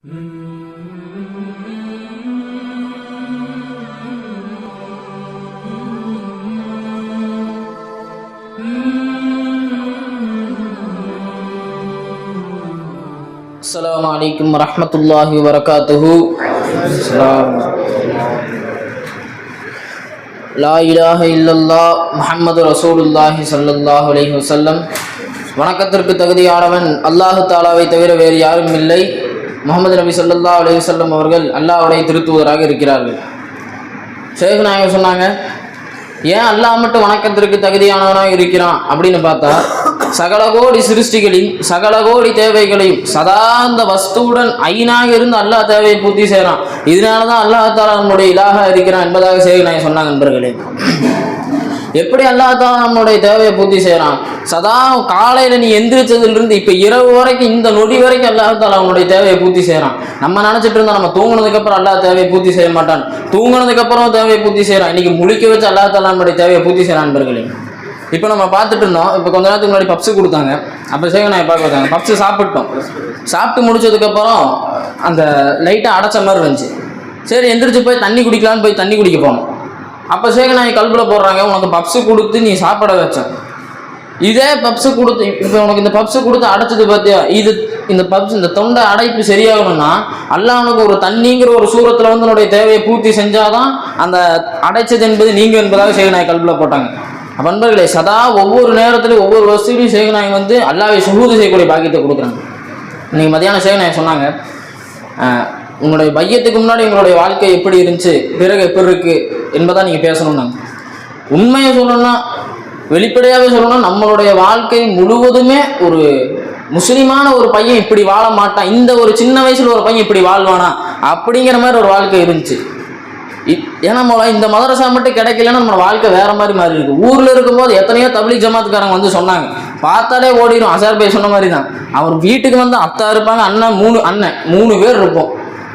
السلام عليكم ورحمة الله وبركاته. لا إله إلا الله محمد رسول الله صلى الله عليه وسلم. வணக்கத்திற்கு தகுதியானவன் அல்லாஹு தாலாவை தவிர வேறு யாரும் இல்லை. முஹம்மது நபி ஸல்லல்லாஹு அலைஹி வஸல்லம் அவர்கள் அல்லாஹ்வுடைய திருத்தூதராக இருக்கிறார்கள். ஷேக் நாயகம் சொன்னாங்க, ஏன் அல்லாஹ் மட்டும் வணக்கத்திற்கு தகுதியானவனாக இருக்கிறான் அப்படின்னு பார்த்தா, சகல கோடி சிருஷ்டிகளையும் சகல கோடி தேவைகளையும் சதா அந்த வஸ்துவுடன் ஐனாக இருந்து அல்லாஹ் தேவையை பூர்த்தி செய்கிறான். இதனால தான் அல்லாஹ் தாலா நம்முடைய இலாஹா இருக்கிறான் என்பதாக ஷேக் நாயகம் சொன்னாங்க. நண்பர்களே, எப்படி அல்லாஹ் தாலா நம்மளுடைய தேவையை பூர்த்தி செய்கிறான்? சதா காலையில் நீ எந்திரிச்சதுலேருந்து இப்போ இரவு வரைக்கும் இந்த நொடி வரைக்கும் அல்லாஹ் தாலா அவனுடைய தேவையை பூர்த்தி செய்கிறான். நம்ம நினச்சிட்டு இருந்தால் நம்ம தூங்கினதுக்கப்புறம் அல்லாஹ் தேவையை பூர்த்தி செய்ய மாட்டான், தூங்கினதுக்கப்புறம் தேவையை பூர்த்தி செய்கிறான். இன்னைக்கு முழிக்க வச்சு அல்லாஹ் தாலா நம்மளுடைய தேவையை பூர்த்தி செய்கிறான். நண்பர்களே, இப்போ நம்ம பார்த்துட்டு இருந்தோம். இப்போ கொஞ்ச நேரத்துக்கு முன்னாடி பப்ஸு கொடுத்தாங்க. அப்போ சேகர் நான் பார்க்க வந்தாங்க. பப்ஸு சாப்பிட்டோம். சாப்பிட்டு முடிச்சதுக்கப்புறம் அந்த லைட்டாக அடைச்ச மாதிரி இருந்துச்சு. சரி, எந்திரிச்சு போய் தண்ணி குடிக்கலான்னு போய் தண்ணி குடிக்க போனோம். அப்போ சேகர் நாய் கல்பில் போடுறாங்க, உனக்கு பப்ஸு கொடுத்து நீ சாப்பிட வச்சேன், இதே பப்ஸு கொடுத்து இப்போ உனக்கு இந்த பப்ஸு கொடுத்து அடைச்சது பார்த்தியா, இந்த பப்ஸ் இந்த தொண்டை அடைப்பு சரியாகணும்னா அல்லாஹ் உனக்கு ஒரு தண்ணிங்கிற ஒரு சூரத்தில் வந்து உன்னுடைய தேவையை பூர்த்தி செஞ்சாதான் அந்த அடைச்சது என்பது நீங்கள் என்பதாக சேகர் நாய் கல்பில் போட்டாங்க. நண்பர்களே, சதா ஒவ்வொரு நேரத்திலையும் ஒவ்வொரு வசதியும் ஷேக் நாயகம் வந்து அல்லாஹ்வை சுஹூது செய்யக்கூடிய பாக்கியத்தை கொடுக்குறாங்க. இன்னைக்கு மத்தியானம் ஷேக் நாயகம் சொன்னாங்க, உங்களுடைய பையத்துக்கு முன்னாடி உங்களுடைய வாழ்க்கை எப்படி இருந்துச்சு, பிறகு எப்படி இருக்கு என்பதான் நீங்கள் பேசணும்னாங்க. உண்மையை சொல்லணும்னா, வெளிப்படையாகவே சொல்லணும்னா, நம்மளுடைய வாழ்க்கை முழுவதுமே ஒரு முஸ்லீமான ஒரு பையன் இப்படி வாழ மாட்டான், இந்த ஒரு சின்ன வயசுல ஒரு பையன் இப்படி வாழ்வானா அப்படிங்கிற மாதிரி ஒரு வாழ்க்கை இருந்துச்சு. ஏன்னா இந்த மதரசா மட்டும் கிடைக்கலன்னா நம்ம வாழ்க்கை வேற மாதிரி மாறி இருக்கு. ஊர்ல இருக்கும்போது எத்தனையோ தப்லீக் ஜமாத்துக்காரங்க வந்து சொன்னாங்க, பார்த்தாலே ஓடிடும். அசார் பை சொன்ன மாதிரி தான், அவர் வீட்டுக்கு வந்து அத்தா இருப்பாங்க, அண்ணன் மூணு பேர் இருப்போம்.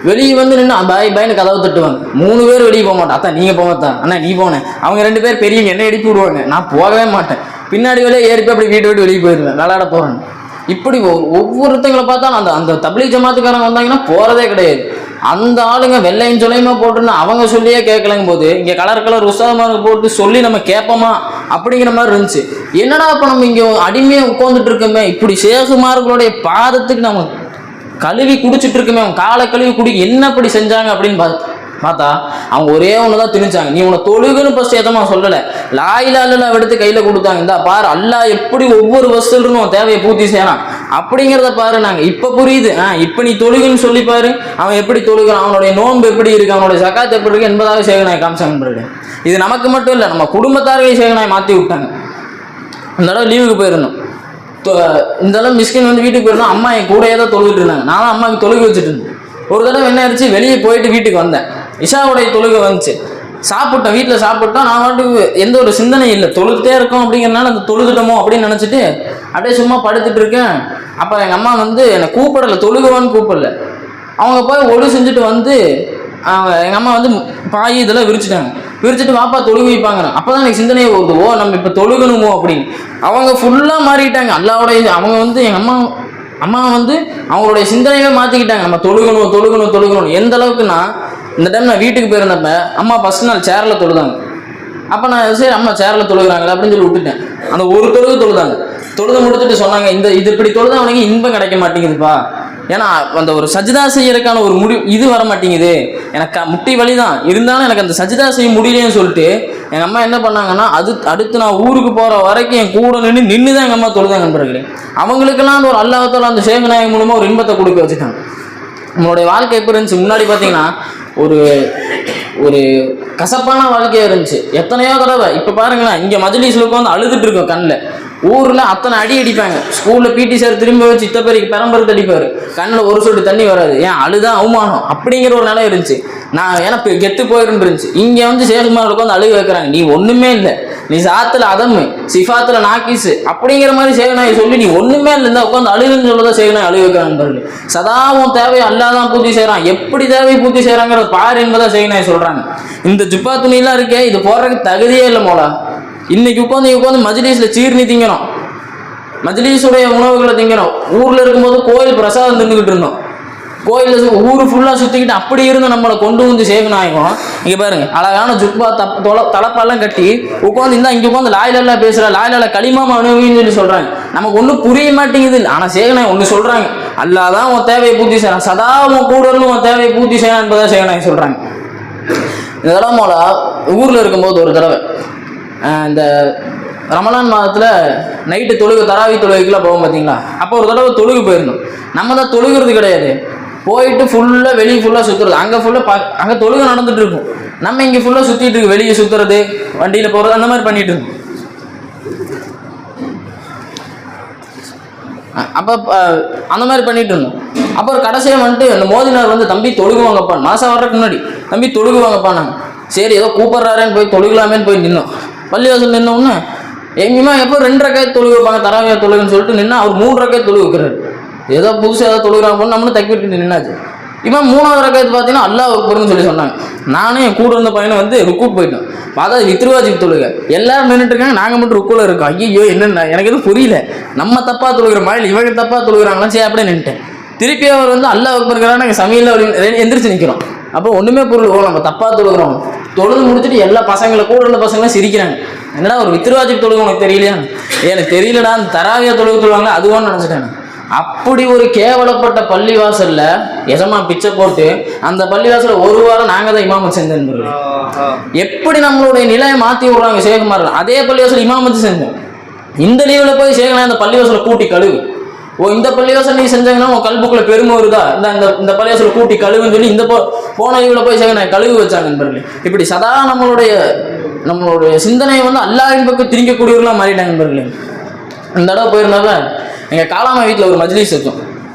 வெளியே வந்து நின்று பாய் பாய்னு கதவை தட்டுவாங்க. 3 பேர் வெளியே போக மாட்டேன். அத்தா நீங்க போங்கத்தா, அண்ணா நீ போனேன். அவங்க 2 பேர் பெரியவங்க, என்ன எழுப்பி விடுவாங்க, நான் போகவே மாட்டேன். பின்னாடி வெளியே ஏறி அப்படி வீட்டை விட்டு வெளியே போயிடுவேன், விளையாட போறேன். இப்படி ஒவ்வொருத்தங்களை பார்த்தா அந்த தப்லீக் ஜமாத்துக்காரங்க வந்தாங்கன்னா போறதே கிடையாது. அந்த ஆளுங்க வெள்ளையும் சொல்லையுமா போட்டுன்னு அவங்க சொல்லியே கேட்கலங்கும் போது இங்கே கலர் உற்சாகமாக போட்டு சொல்லி நம்ம கேட்போமா அப்படிங்கிற மாதிரி இருந்துச்சு. என்னடா இப்போ நம்ம இங்கே அடிமையாக உட்காந்துட்டு இருக்கோமே, இப்படி சேகுமார்களுடைய பாதத்துக்கு நம்ம கழுவி குடிச்சிட்டு இருக்கோமே, அவங்க காலை கழுவி குடிக்க என்ன அப்படி செஞ்சாங்க அப்படின்னு பார்த்தா அவங்க ஒரே ஒன்று தான் திணிச்சாங்க. நீ உன்னை தொழுகுன்னு ஃபர்ஸ்ட் எதமா சொல்லலை, லாயிலால எடுத்து கையில் கொடுத்தாங்க. இந்த பாரு அல்லாஹ் எப்படி ஒவ்வொரு வசூலும் தேவையை பூர்த்தி செய்யலாம் அப்படிங்கிறத பாரு. நாங்கள் இப்போ புரியுது. இப்போ நீ தொழுகுன்னு சொல்லி பாரு, அவன் எப்படி தொழுகிறான், அவனுடைய நோன்பு எப்படி இருக்கு, அவனுடைய சகாத்து எப்படி இருக்கு என்பதாக சேகநாய் காமிச்சாங்க. இது நமக்கு மட்டும் இல்லை, நம்ம குடும்பத்தாரையும் சேகநாய் மாற்றி விட்டாங்க. இந்த தடவை லீவுக்கு போயிருந்தோம். இந்த தடவை மிஸ்கின் வந்து வீட்டுக்கு போயிருந்தோம். அம்மா என் கூடையே தான் தொழுகிட்டு இருந்தாங்க. நானும் அம்மாவுக்கு தொழுகி வச்சுட்டு இருந்தேன். ஒரு தடவை என்ன ஆயிடுச்சு, வெளியே போயிட்டு வீட்டுக்கு வந்தேன். இஷாவுடைய தொழுகை வந்துச்சு. சாப்பிட்டோம், வீட்டில் சாப்பிட்டோம். நான் வாட்டுக்கு எந்த ஒரு சிந்தனை இல்லை, தொழுதுட்டே இருக்கோம் அப்படிங்கிறனால அந்த தொழுதுட்டோமோ அப்படின்னு நினச்சிட்டு அப்படியே சும்மா படுத்துட்டு இருக்கேன். அப்போ எங்கள் அம்மா வந்து என்னை கூப்பிடலை, தொழுகுவான்னு கூப்பிடல. அவங்க போய் ஒழு செஞ்சுட்டு வந்து எங்கள் அம்மா வந்து பாய் இதெல்லாம் விரிச்சிட்டு வாப்பா தொழுகு வைப்பாங்க. அப்போ தான் எனக்கு சிந்தனையே வருது, ஓ நம்ம இப்போ தொழுகணுமோ அப்படின்னு. அவங்க ஃபுல்லாக மாறிட்டாங்க. அல்லாவுடைய அவங்க வந்து எங்கள் அம்மா வந்து அவங்களுடைய சிந்தனையே மாற்றிக்கிட்டாங்க. நம்ம தொழுகணும். எந்த அளவுக்குன்னா, இந்த டைம் நான் வீட்டுக்கு போயிருந்தப்ப அம்மா ஃபர்ஸ்ட் நாள் சேரில் தொழுதாங்க. அப்போ நான் சரி அம்மா சேரில் தொழுகிறாங்க அப்படின்னு சொல்லி விட்டுட்டேன். அந்த ஒரு தொழுதாங்க. தொழுது முடிச்சுட்டு சொன்னாங்க, இது இப்படி தொழுது அவனுக்கு இன்பம் கிடைக்க மாட்டேங்குதுப்பா, ஏன்னா அந்த ஒரு சஜிதா செய்யறதுக்கான ஒரு இது வர மாட்டேங்குது, எனக்கு முட்டி வலி தான் இருந்தாலும் எனக்கு அந்த சஜிதா செய்ய முடியலன்னு சொல்லிட்டு எங்கள் அம்மா என்ன பண்ணாங்கன்னா, அடுத்து நான் ஊருக்கு போகிற வரைக்கும் என் கூட நின்று தான் எங்கள் அம்மா தொழுதாங்க. நண்பர்களே, அவங்களுக்கெல்லாம் ஒரு அல்லாஹ்தாலா அந்த ஷேக் நாயகம் மூலமாக ஒரு இன்பத்தை கொடுக்க வச்சுட்டாங்க. நம்மளுடைய வாழ்க்கை எப்படி இருந்துச்சு முன்னாடி பார்த்தீங்கன்னா, ஒரு கசப்பான வாழ்க்கையாக இருந்துச்சு. எத்தனையோ தடவை இப்போ பாருங்களேன், இங்கே மஜ்லிஸ்ல உட்காந்து அழுதுட்டு இருக்கோம். கண்ணில் ஊரில் அத்தனை அடி அடிப்பாங்க. ஸ்கூலில் பிடி சார் திரும்ப வச்சு இத்தப்பேருக்கு பெரம்பருக்கு அடிப்பார். கண்ணில் ஒரு சொட்டு தண்ணி வராது, ஏன் அழுதான் அவமானம் அப்படிங்கிற ஒரு நிலை இருந்துச்சு. நான் ஏன்னா கெட்டு போயிருந்துருந்துச்சு. இங்கே வந்து சேகுமார்களுக்கு வந்து அழுக வைக்கிறாங்க, நீ ஒன்றுமே இல்லை, நீ சாத்தில் அதம்மு, சிஃபாத்தில் நாக்கிஸு அப்படிங்கிற மாதிரி சேகநாய் சொல்லி நீ ஒன்றுமே இல்லை இருந்தால் உட்காந்து அழுகுன்னு சொல்லதான் சேகநாய் அழுக வைக்கிறாங்க. சதாவும் தேவையை அல்லாதான் பூர்த்தி செய்கிறான், எப்படி தேவையை பூர்த்தி செய்கிறாங்கிறத பாரு என்பதான் சேகநாய் சொல்கிறாங்க. இந்த ஜுப்பா துணியெல்லாம் இருக்கே, இது போடுறதுக்கு தகுதியே இல்லை மோலா. இன்னைக்கு உட்காந்து மஜ்லிஸ்ல சீர்னி திங்கணும், மஜ்லிஸுடைய உணவுகளை திங்கணும். ஊர்ல இருக்கும்போது கோயில் பிரசாதம் தின்னுக்கிட்டு இருந்தோம். கோயிலில் ஊர் ஃபுல்லாக சுற்றிக்கிட்டு அப்படி இருந்து நம்மளை கொண்டு வந்து சேகநாயகம் இங்கே பாருங்க, அழகான ஜுப்பா தலப்பாலாம் கட்டி உட்காந்து இங்கே உட்காந்து லாயிலெல்லாம் பேசுகிறா, லாயில களிமாம அனுபவின்னு சொல்லி சொல்கிறாங்க. நமக்கு ஒன்றும் புரிய மாட்டேங்குது. ஆனால் சேகநாயகம் ஒன்று சொல்கிறாங்க, அல்லாதான் உன் தேவையை பூர்த்தி செய்யறான், சதா உன் கூட இருந்து உன் தேவையை பூர்த்தி செய்யறான் என்பதை சேகநாயகம் சொல்கிறாங்க. இந்த தடவை போல ஊரில் இருக்கும்போது ஒரு தடவை இந்த ரமலான் மாதத்தில் நைட்டு தொழுகு தராவி தொழுகைக்குலாம் போவோம் பார்த்தீங்களா, அப்போ ஒரு தடவை தொழுகு போயிருந்தோம். நம்ம தான் தொழுகிறது கிடையாது, போயிட்டு ஃபுல்லாக வெளியே ஃபுல்லாக சுற்றுறது. அங்கே ஃபுல்லாக அங்கே தொழுகை நடந்துட்டு இருக்கும், நம்ம இங்கே ஃபுல்லாக சுற்றிட்டு இருக்கு, வெளியே சுற்றுறது, வண்டியில் போகிறது, அந்த மாதிரி பண்ணிட்டு இருக்கோம். அப்போ அந்த மாதிரி பண்ணிட்டு இருந்தோம். அப்போ ஒரு கடைசியாக வந்துட்டு அந்த மோதினார் வந்து தம்பி தொழுகுவாங்கப்பா, மாதம் வர்றதுக்கு முன்னாடி தம்பி தொழுகுவாங்கப்பா. நாங்கள் சரி ஏதோ கூப்பிட்றாருன்னு போய் தொழுகலாமேன்னு போய் நின்னோம். பள்ளிவாசல் நின்னோன்னு எங்கேயுமா எப்போ 2 ரக்காயத்து தொழுகு வைப்பாங்க, தராவியா தொழுகுன்னு சொல்லிட்டு நின்னா அவர் 3 ரக்காயத்து தொழுகு வைக்கிறாரு. ஏதோ புதுசாக ஏதாவது தொழுகிறாங்க போது நம்மளும் தக்கிட்டு நின்னாச்சு. இப்போ 3வது ரக்காயத்து பார்த்தீங்கன்னா அல்லாஹ் அக்பர்னு சொல்லி சொன்னாங்க. நானும் என் கூட இருந்த பையனை வந்து ருக்கூக்கு போயிட்டோம். பார்த்தா வித்ருவாஜிப் தொழுகை, எல்லாரும் நின்றுட்டு இருக்காங்க, நாங்கள் மட்டும் ருக்குல இருக்கோம். ஐயோ என்னென்ன எனக்கு எதுவும் புரியல, நம்ம தப்பாக தொழுகிற மாதிரி இவங்க தப்பாக தொழுகிறாங்களா, சரி அப்படியே நின்றுட்டேன். திருப்பி அவர் வந்து அல்லாஹ் அக்பர்ங்கிறாங்க, நாங்கள் சமையல் அப்படின்னு எந்திரிச்சு நிற்கிறோம். அப்போ ஒன்றுமே பொருள் நம்ம தப்பாக தொழுகிறோம். தொழுது முடிச்சுட்டு எல்லா பசங்களை கூட இருந்த பசங்களும் சிரிக்கிறாங்க. என்னடா ஒரு வித்ருவாஜிப் தொழுகு உனக்கு தெரியலையா, எனக்கு தெரியலடா, அந்த தராவியா தொழுகு தொழுவாங்களா அதுவான்னு நினச்சிட்டேன். அப்படி ஒரு கேவலப்பட்ட பள்ளிவாசல்ல எஜமா பிச்சை போட்டு அந்த பள்ளிவாசல ஒரு வாரம் நாங்க தான் இமாமத் செஞ்சோம். எப்படி நம்மளுடைய நிலையை மாத்தி விடுறாங்க சேகமார். அதே பள்ளிவாசல் இமாமத்து செஞ்சோம். இந்த லீவுல போய் சேகனா அந்த பள்ளிவாசல கூட்டி கழுவு. இந்த பள்ளிவாசல் நீ செஞ்சாங்கன்னா உன் கல்புக்குள்ள பெருமை வருதா, இந்த பள்ளிவாசல கூட்டி கழுவுன்னு சொல்லி இந்த போன லீவுல போய் சேகனா கழுவு வச்சாங்க நண்பர்களே. இப்படி சதா நம்மளுடைய சிந்தனையை வந்து அல்லாஹ்வின் பக்கம் திரிக்கக்கூடியவர்களாக மாறிட்டாங்க நண்பர்களே. இந்த தடவை போயிருந்தாங்க, எங்கள் காலாமா வீட்டில் ஒரு மஜ்லிஸ் இருக்கும்.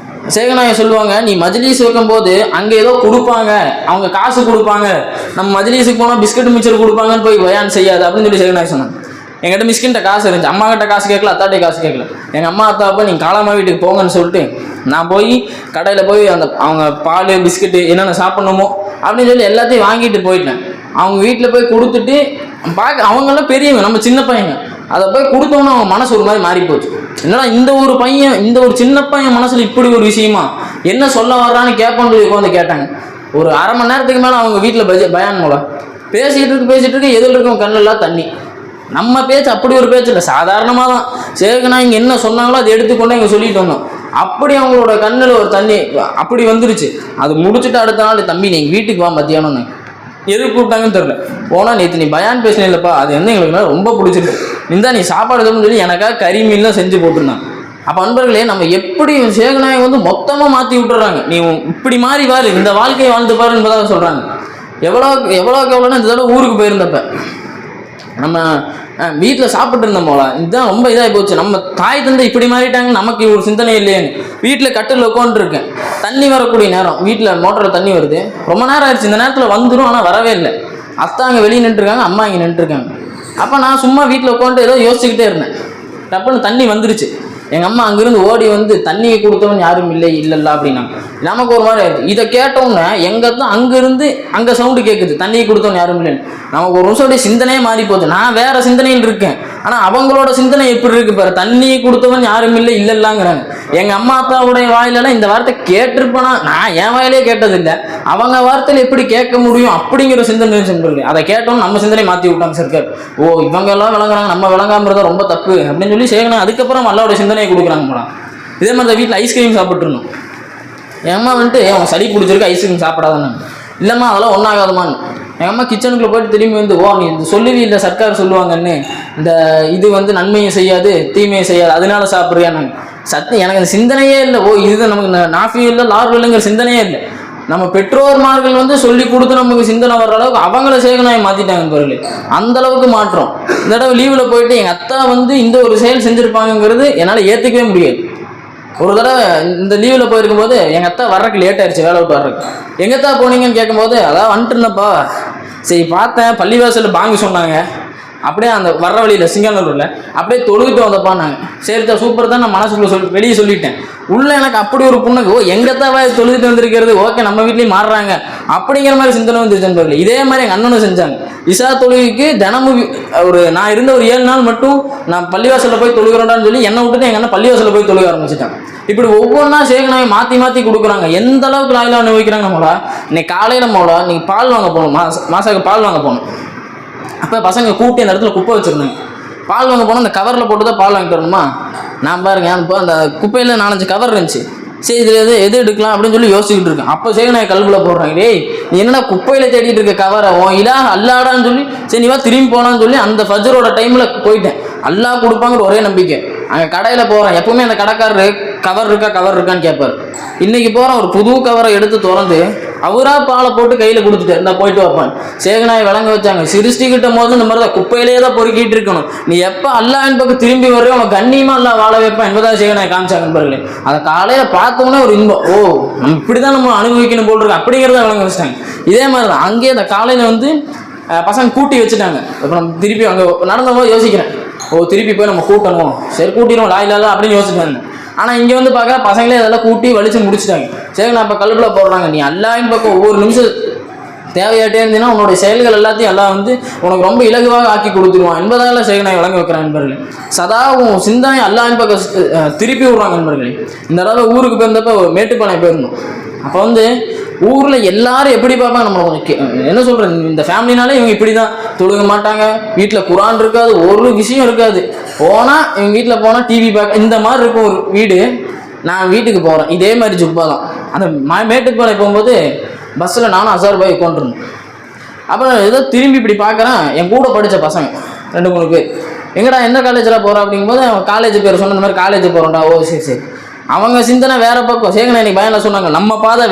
சேகநாயகம் சொல்லுவாங்க, நீ மஜ்லிஸ் வைக்கும்போது அங்கே ஏதோ கொடுப்பாங்க, அவங்க காசு கொடுப்பாங்க, நம்ம மஜ்லிஸுக்கு போனால் பிஸ்கட் மிச்சர் கொடுப்பாங்கன்னு போய் பயான் செய்யாது அப்படின்னு சொல்லி சேகநாயகம் சொன்னாங்க. எங்கிட்ட மிஸ்கின்ட்ட காசு இருந்துச்சு, அம்மா கிட்ட காசு கேட்கல, அத்தாட்டே காசு கேட்கல. எங்கள் அம்மா அத்தா போய் நீங்கள் காலாமா வீட்டுக்கு போங்கன்னு சொல்லிட்டு நான் போய் கடையில் போய் அவங்க பால் பிஸ்கட்டு என்னென்ன சாப்பிட்ணுமோ அப்படின்னு சொல்லி எல்லாத்தையும் வாங்கிட்டு போயிட்டேன். அவங்க வீட்டில் போய் கொடுத்துட்டு அவங்கெல்லாம் பெரியவங்க, நம்ம சின்ன பையங்க. அதை போய் கொடுத்தோன்னா அவங்க மனசு ஒரு மாதிரி மாறி போச்சு. என்னடா இந்த ஒரு சின்ன பையன் மனசில் இப்படி ஒரு விஷயமா, என்ன சொல்ல வர்றான்னு கேட்போன்னு சொல்லி உட்காந்து கேட்டாங்க. ஒரு அரை மணி நேரத்துக்கு மேலே அவங்க வீட்டில் பயான் மூலம் பேசிகிட்டு இருக்கு, எதில் இருக்கும் கண்ணெல்லாம் தண்ணி. நம்ம பேச்சு அப்படி ஒரு பேச்சு இல்லை, சாதாரணமாக தான் சேகனா இங்கே என்ன சொன்னாங்களோ அதை எடுத்துக்கொண்டு இங்கே சொல்லிட்டு வந்தோம். அப்படி அவங்களோட கண்ணில் ஒரு தண்ணி அப்படி வந்துருச்சு. அது முடிச்சுட்டு அடுத்த நாள், தம்பி நீங்கள் வீட்டுக்கு வா மத்தியானம். எது கூப்பிட்டாங்கன்னு தெரியல. போனால் நேற்று நீ பயான் பேசினே இல்லைப்பா, அது வந்து எங்களுக்கு ரொம்ப பிடிச்சிருக்கு, நீ சாப்பாடு எதுவும் சொல்லி எனக்காக கறி மீன்லாம் செஞ்சு போட்டுருந்தாங்க. அப்போ அன்பர்களே, நம்ம எப்படி சேகநாயகம் வந்து மொத்தமாக மாற்றி விட்டுறாங்க. நீ இப்படி மாறி பாரு, இந்த வாழ்க்கையை வாழ்ந்து பாரு என்பதாக சொல்கிறாங்க. எவ்வளோன்னு இந்த தடவை ஊருக்கு போயிருந்தப்ப நம்ம வீட்டில் சாப்பிட்டு இருந்தோம் போல, இதுதான் ரொம்ப இதாகி போச்சு. நம்ம தாய் தந்தை இப்படி மாறிட்டாங்க, நமக்கு ஒரு சிந்தனை இல்லையேன்னு வீட்டில் கட்டில் உட்காந்துருக்கேன். தண்ணி வரக்கூடிய நேரம், வீட்டில் மோட்டரில் தண்ணி வருது, ரொம்ப நேரம் ஆயிடுச்சு, இந்த நேரத்தில் வந்துடும், ஆனால் வரவே இல்லை. அத்தா அங்கே வெளியே நின்றுருக்காங்க, அம்மா இங்கே நின்றுருக்காங்க. அப்போ நான் சும்மா வீட்டில் உட்காந்து ஏதோ யோசிச்சுக்கிட்டே இருந்தேன். டப்புன்னு தண்ணி வந்துருச்சு. எங்கள் அம்மா அங்கேருந்து ஓடி வந்து தண்ணியை கொடுத்தவன் யாரும் இல்லைல்ல அப்படின்னாங்க. நமக்கு ஒரு மாதிரி ஆயிடுச்சு. இதை கேட்டோன்னே தான் அங்கேருந்து அங்கே சவுண்டு கேட்குது, தண்ணியை கொடுத்தவன் யாரும் இல்லைன்னு. நமக்கு ஒரு நிமிஷம் அப்படியே சிந்தனையே மாறி போச்சு. நான் வேற சிந்தனையில் இருக்கேன், ஆனால் அவங்களோட சிந்தனை எப்படி இருக்கு பாரு, தண்ணியை கொடுத்தவன் யாரும் இல்லைங்கிறாங்க. எங்கள் அம்மா அப்பாவுடைய வாயிலெல்லாம் இந்த வார்த்தை கேட்டிருப்பேனா, நான் என் வாயிலே கேட்டதில்லை, அவங்க வார்த்தையில் எப்படி கேட்க முடியும் அப்படிங்கிற சிந்தனை சொல்லுங்க. அதை கேட்டோன்னு நம்ம சிந்தனை மாற்றி விட்டாங்க சர்க்கார். இவங்க எல்லாம் விளங்குறாங்க, நம்ம விளங்காம இருந்தால் ரொம்ப தப்பு அப்படின்னு சொல்லி சேகனா அதுக்கப்புறம் அல்லாவோட சிந்தனையை கொடுக்குறாங்க போலாம். இதே மாதிரி வீட்டில் ஐஸ்கிரீம் சாப்பிட்டுருந்தோம். என் அம்மா வந்துட்டு அவங்க சளி பிடிச்சிருக்கு, ஐஸ்கிரீம் சாப்பிடாதானே. இல்லைம்மா அதெல்லாம் ஒன்றாகாதமான்னு. எங்கள் அம்மா கிச்சனுக்குள்ளே போயிட்டு திரும்பி வந்து, நீ இது சொல்லுவி இல்லை, சர்க்கார் சொல்லுவாங்கன்னு, இந்த இது வந்து நன்மையை செய்யாது தீமையை செய்யாது அதனால சாப்பிட்றியானாங்க. எனக்கு அந்த சிந்தனையே இல்லை. இது நமக்கு நாஃபி இல்லை லார்வ் இல்லைங்கிற சிந்தனையே இல்லை. நம்ம பெற்றோர்மார்கள் வந்து சொல்லி கொடுத்து நமக்கு சிந்தனை வர்ற அளவுக்கு அவங்கள சேகனாயை மாற்றிட்டாங்க பாருங்க. அந்த அளவுக்கு மாற்றம். இந்த தடவை லீவில் போயிட்டு எங்கள் அத்தா வந்து இந்த ஒரு செயல் செஞ்சுருப்பாங்கிறது என்னால் ஏற்றுக்கவே முடியாது. ஒரு தடவை இந்த லீவில் போயிருக்கும் போது எங்கள் அத்தா வர்றதுக்கு லேட் ஆயிடுச்சு, வேலை விட்டு வர்றதுக்கு. எங்கத்தா போனீங்கன்னு கேட்கும்போது, அதான் வந்துட்டுருந்தப்பா, சரி பார்த்தேன் பள்ளிவாசலில் பாங்கு சொன்னாங்க, அப்படியே அந்த வர்ற வழியில் சிங்கநல்லூரில் அப்படியே தொழுகிட்டு வந்தப்பான்னாங்க. சரிதா சூப்பர் தான், நான் மனசுக்குள்ள வெளியே சொல்லிட்டேன். உள்ள எனக்கு அப்படி ஒரு புண்ணுக்கு, எங்கத்தான் தொழுகிட்டு வந்திருக்கிறது, ஓகே நம்ம வீட்லேயும் மாறுறாங்க அப்படிங்கிற மாதிரி சிந்தனை வந்துருச்சு. இதே மாதிரி எங்கள் அண்ணனும் செஞ்சாங்க. இசா தொழுகைக்கு தினமும் நான் இருந்த ஒரு 7 நாள் மட்டும் நான் பள்ளிவாசலில் போய் தொழுகிறேன்டான்னு சொல்லி என்னை விட்டுட்டு எங்கள் அண்ணன் பள்ளிவாசலில் போய் தொழுக ஆரம்பிச்சிட்டாங்க. இப்படி ஒவ்வொன்றா சேகனாவை மாற்றி கொடுக்குறாங்க. எந்த அளவுக்கு லாயிலா அனுபவிக்கிறாங்க நம்மளா. இன்னைக்கு காலையில் மோளா நீங்கள் பால் வாங்க போகணும், மாசாக்கு பால் வாங்க போகணும். அப்போ பசங்க கூட்டி அந்த இடத்துல குப்பை வச்சுருந்தாங்க. பால் வாங்க போனால் அந்த கவரில் போட்டு தான் பால் வாங்கி தரணுமா. நான் பாருங்க அந்த குப்பையில் 4-5 கவர் இருந்துச்சு. சரி இதில் எது எடுக்கலாம் அப்படின்னு சொல்லி யோசிச்சுக்கிட்டு இருக்கேன். அப்போ சேகனாவை கல்பில் போடுறாங்க. டேய் நீ என்னடா குப்பையில் தேடிட்டு இருக்க கவரை, இல்லா அல்லாடான்னு சொல்லி சரி நீவா திரும்பி போனான்னு சொல்லி அந்த ஃபஜ்ரோட டைமில் போயிட்டேன். அல்லாஹ் கொடுப்பாங்கிற ஒரே நம்பிக்கை. அங்கே கடையில் போகிறேன், எப்பவுமே அந்த கடைக்காரரு கவர் இருக்கான்னு கேட்பார். இன்றைக்கி போகிறேன், ஒரு புது கவரை எடுத்து திறந்து அவராக பாலை போட்டு கையில் கொடுத்துட்டு இருந்தால் போயிட்டு வைப்பான். சேகனாயை விளங்க வச்சாங்க. சிருஷ்டிக்கிட்ட போது இந்த மாதிரி தான் குப்பையிலே தான் பொறுக்கிட்டு இருக்கணும். நீ எப்போ அல்லாஹ்வின் பக்கம் திரும்பி வரையோ உனக்கு கண்ணியமாக அல்லாஹ் வாழ வைப்பான் என்பதாக சேகனாயை காமிச்சாங்க நண்பர்களே. அதை காலையில் பார்த்தோன்னே ஒரு இன்பம், நம்ம இப்படி தான் நம்ம அனுபவிக்கணும் போல் இருக்கு அப்படிங்கிறத விளங்க வச்சுட்டாங்க. இதே மாதிரி தான் அங்கேயே அந்த காலையில் பசங்க கூட்டி வச்சுட்டாங்க. இப்போ நம்ம திருப்பி அங்கே நடந்தபோது யோசிக்கிறேன், திருப்பி போய் நம்ம கூட்டணும், சரி கூட்டிடுவோம் லாயிலால அப்படின்னு யோசிச்சுட்டு வந்தேன். ஆனால் இங்கே பார்க்க பசங்களே அதெல்லாம் கூட்டி வலிச்சு முடிச்சுட்டாங்க. சரி நான் இப்போ கல்பில் போடுறாங்க. நீ அல்லாஹ்வின் பக்கம் ஒவ்வொரு நிமிஷம் தேவையாட்டே இருந்தீங்கன்னா உன்னுடைய செயல்கள் எல்லாத்தையும் எல்லாம் உனக்கு ரொம்ப இலகுவாக ஆக்கி கொடுத்துருவான் என்பதால சேகனாய் வழங்க வைக்கிறான் நண்பர்களே. சதாவும் சிந்தனை அல்லாஹ்வின் பக்கம் திருப்பி விடுறாங்க நண்பர்களே. இந்த தடவை ஊருக்கு போயிருந்தப்போ மேட்டுப்பானை போயிருந்தோம். அப்போ ஊரில் எல்லாரும் எப்படி பார்ப்பாங்க நம்மளை, கொஞ்சம் என்ன சொல்கிறேன், இந்த ஃபேமிலினாலே இவங்க இப்படி தான் தொழுக மாட்டாங்க, வீட்டில் குரான் இருக்காது, ஒரு விஷயம் இருக்காது. போனால் இவங்க வீட்டில் போனால் டிவி பார்க்க இந்த மாதிரி இருக்கும் ஒரு வீடு. நான் வீட்டுக்கு போகிறேன், இதே மாதிரி ஜுப்பா தான். அந்த மேட்டுப்பானை போகும்போது பஸ்ஸில் நானும் அசார் உட்காந்துருந்தேன். அப்புறம் ஏதோ திரும்பி இப்படி பார்க்குறேன், என் கூட படித்த பசங்க 2-3 பேர். எங்கடா எந்த காலேஜில் போகிறோம் அப்படிங்கும்போது அவன் காலேஜ் பேர் சொன்ன, இந்த மாதிரி காலேஜ் போகிறோம்டா. சரி அவங்க சிந்தனை வேற பக்கம். சேகனா இன்னைக்கு பயனில் சொன்னாங்க, நம்ம பாதை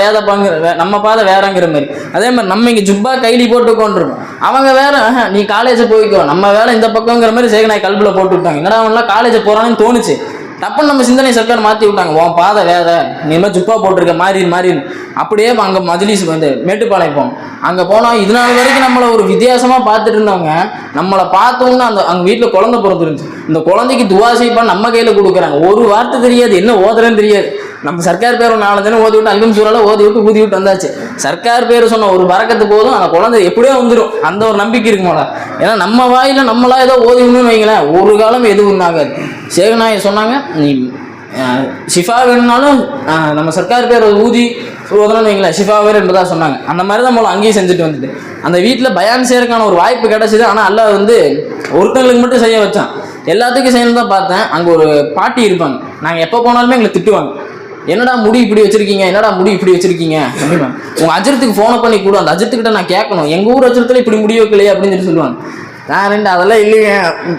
நம்ம பாதை வேறங்கிற மாதிரி. அதே மாதிரி நம்ம இங்கே ஜுப்பா கைலி போட்டு கொண்டிருக்கோம், அவங்க வேற நீ காலேஜ் போய்க்கோ நம்ம வேலை இந்த பக்கங்கிற மாதிரி சேகனாய் கல்பில் போட்டு விட்டாங்க. என்னடா அவன்லாம் காலேஜ் போகிறான்னு தோணுச்சு. டப்புன்னு நம்ம சிந்தனை சர்க்கார் மாற்றி விட்டாங்க. உன் பாதை வேற, நீ மாதிரி ஜுப்பா போட்டிருக்க மாறி அப்படியே அங்கே மஜ்லிஸ் மேட்டுப்பாளையம் போனோம். அங்கே போனால் இது நாள் வரைக்கும் நம்மளை ஒரு வித்தியாசமாக பார்த்துட்டு இருந்தவங்க நம்மளை பார்த்தோம்னா அங்கே வீட்டில் குழந்தை பிறந்துருந்துச்சு. இந்த குழந்தைக்கு துவா செய்ப்பான்னு நம்ம கையில் கொடுக்குறாங்க. ஒரு வார்த்தை தெரியாது, என்ன ஓதுறேன்னு தெரியாது. நம்ம சர்க்கார் பேர் 4 தினம் ஓதி விட்டு அல்கம் சூறால ஊதி விட்டு வந்தாச்சு. சர்க்கார் பேர் சொன்ன ஒரு பறக்கத்து போதும், அந்த குழந்தை எப்படியோ வந்துடும், அந்த ஒரு நம்பிக்கை இருக்குமாடா. ஏன்னா நம்ம வாயில நம்மளா ஏதோ ஓதிக்கணும்னு வைங்களேன், ஒரு காலம் எதுவும் ஆகாது. சேகனாயை சொன்னாங்க, நீ ஷிஃபா வேணும்னாலும் நம்ம சர்க்கார் பேர் ஊதி ஓதணும்னு வைங்களேன், ஷிஃபா வேறு என்பதாக சொன்னாங்க. அந்த மாதிரி தான் மூலம் அங்கேயும் செஞ்சுட்டு வந்துட்டு அந்த வீட்டில் பயான் செய்யறதுக்கான ஒரு வாய்ப்பு கிடைச்சிது. ஆனால் அல்லாஹ் ஒருத்தங்களுக்கு மட்டும் செய்ய வச்சான், எல்லாத்துக்கும் செய்யணும் தான் பார்த்தேன். அங்கே ஒரு பாட்டி இருப்பாங்க, நாங்கள் எப்போ போனாலுமே எங்களை திட்டுவாங்க. என்னடா முடி இப்படி வச்சிருக்கீங்க, என்னடா முடி இப்படி வச்சிருக்கீங்க அப்படின்னா, உங்கள் அஜரத்துக்கு ஃபோனை பண்ணி கூட அந்த அஜரத்துக்கிட்ட நான் கேட்கணும், எங்கள் ஊர் அஜரத்தில் இப்படி முடி வைக்கலையே அப்படின்னு சொல்லி சொல்லுவாங்க. நான் அதெல்லாம் இல்லைங்க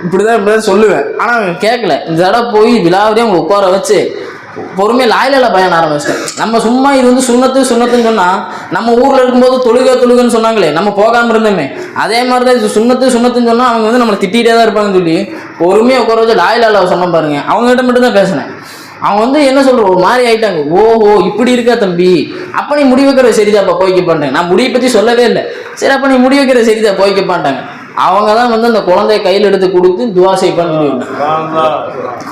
இப்படிதான் சொல்லுவேன். ஆனால் அவங்க கேட்கல. இந்த தடவை போய் விழாவிலே அவங்க உட்கார வச்சு பொறுமையாக லாயில பயன் ஆரம்பிச்சிட்டேன். நம்ம சும்மா இது சுண்ணத்துன்னு சொன்னால் நம்ம ஊரில் இருக்கும்போது தொழுகன்னு சொன்னாங்களே, நம்ம போகாமல் இருந்தோமே, அதே மாதிரி தான் இது சுண்ணத்துன்னு சொன்னால் அவங்க நம்மளை திட்டிகிட்டே தான் இருப்பாங்கன்னு சொல்லி பொறுமையாக உட்கார வச்சு லாயில சொன்ன பாருங்க. அவங்ககிட்ட மட்டும் தான் பேசினேன். அவங்க என்ன சொல்ற ஒரு மாதிரி ஆயிட்டாங்க. ஓஹோ இப்படி இருக்கா தம்பி, அப்போ நீ முடி வைக்கிற சரிதாப்பா போய்க்க பண்ணிட்டாங்க. நான் முடியை பற்றி சொல்லவே இல்லை. சரி அப்போ நீ முடி வைக்கிற சரிதா போய்க்க பண்ணிட்டாங்க. அவங்க தான் அந்த குழந்தைய கையில் எடுத்து கொடுத்து துவா செய்ப்பான்னு சொல்லி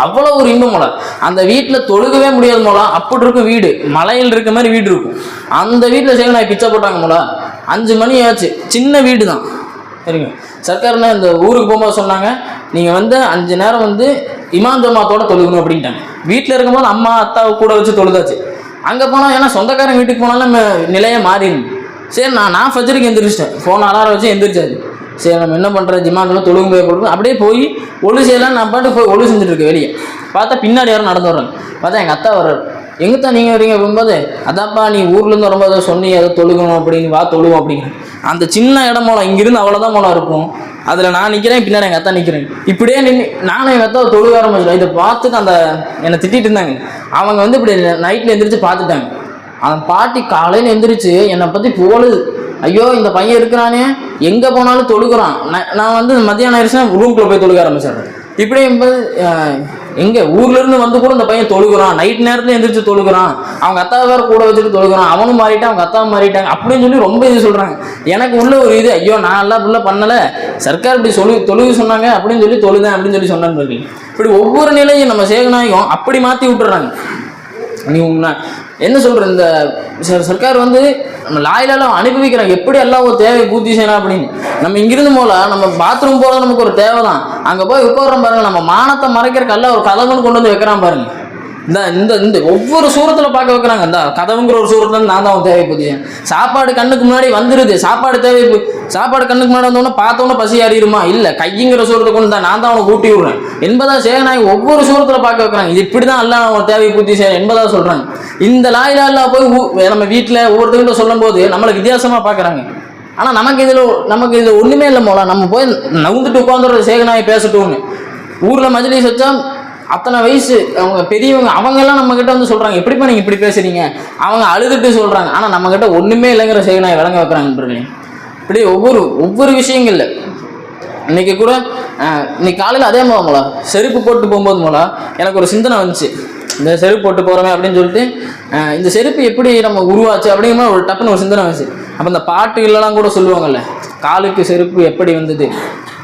அவ்வளோ ஒரு இன்பம் போல. அந்த வீட்டில் தொழுகவே முடியாது போல, அப்படி இருக்கும் வீடு, மலையில் இருக்க மாதிரி வீடு இருக்கும். அந்த வீட்டில் சேகனாய் பிச்சை போட்டாங்க போல. 5 மணி ஆச்சு, சின்ன வீடு தான். சரிங்க, சர்க்கார்னா இந்த ஊருக்கு போகும்போது சொன்னாங்க, நீங்கள் 5 நேரம் இமாம் ஜமாத்தோட தொழுகணும் அப்படின்ட்டாங்க. வீட்டில் இருக்கும்போது அம்மா அத்தாவை கூட வச்சு தொழுதாச்சு. அங்கே போனால் ஏன்னா சொந்தக்காரன் வீட்டுக்கு போனாலும் நம்ம நிலையை மாறிடும். சரி நான் ஃபஜ்ருக்கு எந்திரிச்சிட்டேன், ஃபோன் அலாரம் வச்சு எந்திரிச்சாது. சரி நம்ம என்ன பண்ணுறது, ஜிமாத்தில் தொழுகும் போய் கொடுக்கும். அப்படியே போய் ஒழு செய்யலாம், நான் பாட்டு போய் ஒழு செஞ்சுட்டு இருக்கேன். வெளியே பார்த்தா பின்னாடி யாரும் நடந்து வர்றாங்க. பார்த்தா எங்கள் அத்தா வர்றாரு. எங்கத்தான் நீங்கள் வரீங்க அப்படிங்கும்போது, அதாப்பா நீ ஊர்லேருந்து வரும்போது ஏதோ சொன்னி ஏதோ தொழுகணும் அப்படின்னு, வா தொழுவோம் அப்படிங்கிற. அந்த சின்ன இடம் மூலம் இங்கிருந்து அவ்வளோதான் மூலம் இருக்கும். அதில் நான் நிற்கிறேன், பின்னாடி எங்கள் அத்தா நிற்கிறேன். இப்படியே நானும் எங்கள் அத்தாவை தொழுக ஆரம்பிச்சிட்டேன். இதை பார்த்துட்டு என்னை திட்டிகிட்டு இருந்தாங்க. அவங்க இப்படி நைட்டில் எந்திரிச்சு பார்த்துட்டாங்க. அந்த பாட்டி காலையில் எந்திரிச்சு என்னை பற்றி போலுது. ஐயோ இந்த பையன் இருக்கிறானே, எங்கே போனாலும் தொழுகிறான். நான் மத்தியானம் ஆயிடுச்சுன்னா ரூம்குள்ளே போய் தொழுக ஆரம்பிச்சிடுறேன். இப்படி எங்கே ஊர்லேருந்து வந்து கூட இந்த பையன் தொழுகிறான், நைட் நேரத்தில் எந்திரிச்சு தொழுகிறான், அவங்க அத்தா வேறு கூட வச்சுட்டு தொழுகிறான், அவனும் மாறிட்டான் அவங்க அத்தாவும் மாறிட்டாங்க அப்படின்னு சொல்லி ரொம்ப இது சொல்கிறாங்க. எனக்கு உள்ள ஒரு இது, ஐயோ நான் எல்லாம் ஃபுல்லாக பண்ணலை, சர்க்கார் இப்படி தொழுக சொன்னாங்க அப்படின்னு சொல்லி தொழுதேன் அப்படின்னு சொல்லி சொன்னாங்க. இப்படி ஒவ்வொரு நிலையும் நம்ம சேகநாயகம் அப்படி மாற்றி விட்டுறாங்க. நீ என்ன சொல்ற, இந்த சர்க்கார் வந்து நம்ம லாயிலாலும் அனுபவிக்கிறாங்க எப்படி எல்லாம் ஒரு தேவையை பூர்த்தி செய்யலாம் அப்படின்னு. நம்ம இங்கிருந்து போல நம்ம பாத்ரூம் போல நமக்கு ஒரு தேவை தான், அங்கே போய் உட்கார்றோம் பாருங்க, நம்ம மானத்தை மறைக்கிறக்கு எல்லாம் ஒரு கதவுன்னு கொண்டு வந்து வைக்கிறான் பாருங்க. இந்த ஒவ்வொரு சூரத்தில் பார்க்க வைக்கிறாங்க. இந்த கதவுங்கிற ஒரு சூரத்தில் நான் தான் தேவை பூர்த்தி செய்யணும். சாப்பாடு கண்ணுக்கு முன்னாடி வந்துடுது, சாப்பாடு கண்ணுக்கு முன்னாடி வந்தோடனே பார்த்தோன்னே பசி அறியுமா இல்லை, கைங்கிற சூரத்தை கொண்டு தான் நான் தான் அவனை கூட்டி விடுறேன் என்பதா சேகநாயகம் ஒவ்வொரு சூரத்தில் பார்க்க வைக்கிறாங்க. இது இப்படி தான் எல்லாம் அவன் தேவையை பூர்த்தி செய்யணும் என்பதா சொல்கிறாங்க. இந்த லாயிலா போய் நம்ம வீட்டில் ஒவ்வொருத்தவங்கிட்ட சொல்லும் போது நம்மளுக்கு வித்தியாசமாக பார்க்குறாங்க. ஆனால் நமக்கு இதில் ஒன்றுமே இல்லை போல, நம்ம போய் நவுந்துட்டு உட்காந்துடுற சேகநாயகம் பேசட்டும்னு. ஊரில் மஜ்லிஸ் வச்சா அத்தனை வயசு அவங்க பெரியவங்க அவங்கெல்லாம் நம்மக்கிட்ட வந்து சொல்கிறாங்க, எப்படிப்பா நீங்கள் இப்படி பேசுகிறீங்க, அவங்க அழுதுட்டு சொல்கிறாங்க. ஆனால் நம்மக்கிட்ட ஒன்றுமே இல்லைங்கிற சேகநாயகம் விளங்க வைக்கிறாங்க நண்பர்களே. இப்படி ஒவ்வொரு விஷயங்கள்ல இன்னைக்கு கூட இன்னைக்கு காலையில் அதே போல செருப்பு போட்டு போகும்போது போல எனக்கு ஒரு சிந்தனை வந்துச்சு. இந்த செருப்பு போட்டு போகிறோமே அப்படின்னு சொல்லிட்டு இந்த செருப்பு எப்படி நம்ம உருவாச்சு அப்படிங்கிற ஒரு டப்புன்னு ஒரு சிந்தனை வந்துச்சு. அப்போ இந்த பாட்டுகளெல்லாம் கூட சொல்லுவாங்கல்ல, காலுக்கு செருப்பு எப்படி வந்தது,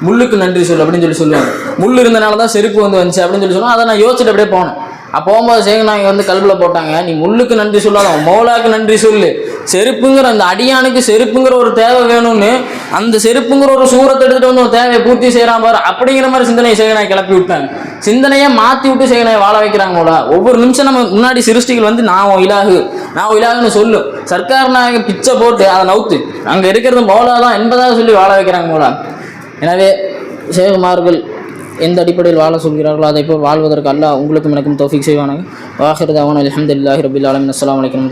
முள்ளுக்கு நன்றி சொல்லு அப்படின்னு சொல்லுவாங்க. முள் இருந்தனால தான் செருப்பு வந்துச்சு அப்படின்னு சொல்லுவாங்க. அதை நான் யோசிச்சுட்டு அப்படியே போனேன். அப்போ போகும்போது சேகநாயகம் வந்து கல்வியில் போட்டாங்க, நீ முள்ளுக்கு நன்றி சொல்லாத, மௌலாக்கு நன்றி சொல்லு. செருப்புங்கிற அந்த அடியானுக்கு செருப்புங்கிற ஒரு தேவை வேணும்னு அந்த செருப்புங்கிற ஒரு சூரத்தை எடுத்துட்டு வந்து ஒரு தேவையை பூர்த்தி செய்யறான் பாரு அப்படிங்கிற மாதிரி சிந்தனையை சேகநாயகம் கிளப்பி விட்டாங்க. சிந்தனையை மாற்றி விட்டு சேகநாயகம் வாழ வைக்கிறாங்க போல. ஒவ்வொரு நிமிஷம் நம்ம முன்னாடி சிருஷ்டிகள் வந்து நான் இலாகுன்னு சொல்லும், சர்க்கார் நாயகம் பிச்சை போட்டு அதை நவுத்து அங்கே இருக்கிறது மௌலா தான் என்பதாக சொல்லி வாழ வைக்கிறாங்க போல. எனவே சேகுமார்கள் எந்த அடிப்படையில் வாழ சொல்கிறார்களோ அதை போல் வாழ்வதற்கு அல்லாஹ் உங்களுக்கும் எனக்கும் தௌஃபீக் செய்வானாங்க. வாஹிர் தஅவானா அல்ஹம்துலில்லாஹி ரப்பில் ஆலமீன். அஸ்ஸலாமு அலைக்கும்.